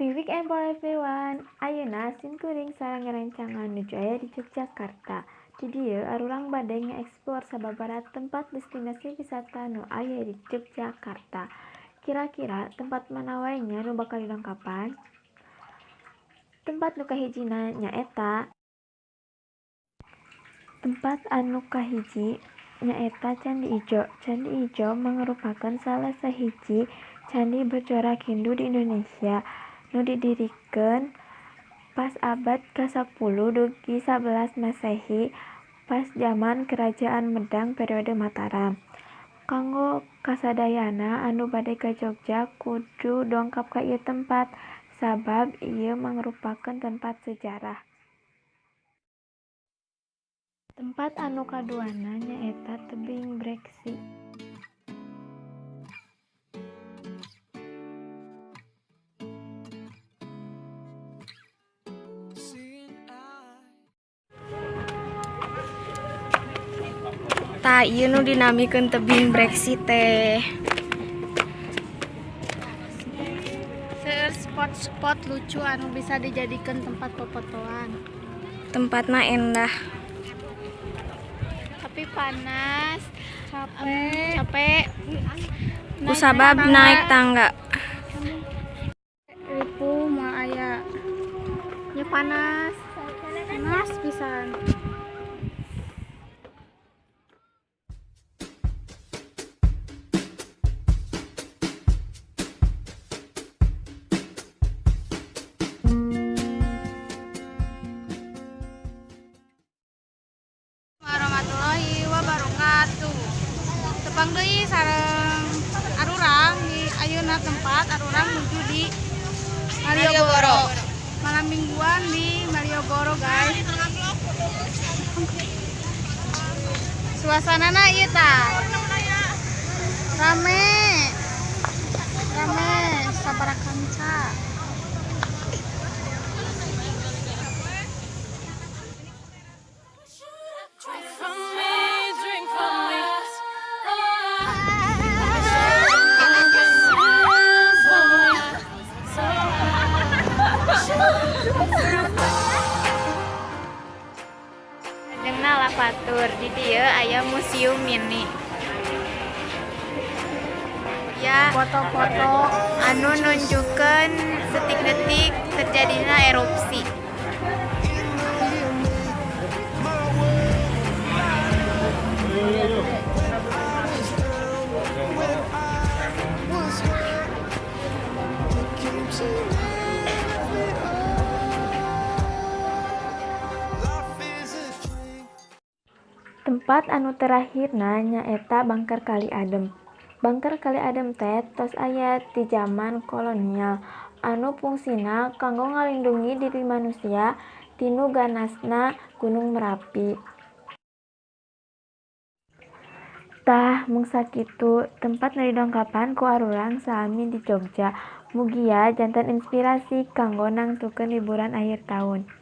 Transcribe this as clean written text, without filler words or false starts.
Happy weekend for everyone. Ayeuna simkuring sareng rencangan nuju aya di Yogyakarta. Di dieu arurang bade nge-explore sababaraha tempat destinasi wisata nu aya di Yogyakarta. Kira-kira tempat mana wae nya nu bakal dilengkapan? Tempat nu kahijina nyaeta Candi Ijo. Candi Ijo mangrupakeun salah sahiji candi bercorak Hindu di Indonesia nu didirikeun pas abad ke-10 dugi 11 Masehi pas zaman Kerajaan Medang periode Mataram. Kanggo kasadayana anu bade ka Jogja kudu dongkap ka ieu tempat sabab ieu mangrupakeun tempat sejarah. Tempat anu kaduana nyaeta Tebing Breksi. Tah ieu nu dinamikeun Tebing Breksi teh seueur spot-spot lucu anu bisa dijadikeun tempat fotoan. Tempatna endah Tapi panas, capek kusabab naik tangga ripuh moal aya nya panas pisan. warahmatullahi wabarakatuh. Tepang deui sareng arurang di ayeuna tempat arurang nuju di Malioboro. Malam mingguan di Malioboro, guys. Suasanana ieu tah rame sabarakanca. Lajengna lapatur di dieu aya museum mini. Ya, foto-foto Anu nunjukkeun detik-detik terjadinya erupsi. Tempat anu terakhirna nyaeta Bangker Kali Adem. Bangker Kali Adem teh tos aya ti zaman kolonial anu fungsina kanggo ngalindungi diri manusia tinu ganasna Gunung Merapi. Tah mung sakitu tempat nu didongkapan ku arurang salami di Jogja. Mugia janten inspirasi kanggo nangtukeun liburan akhir tahun.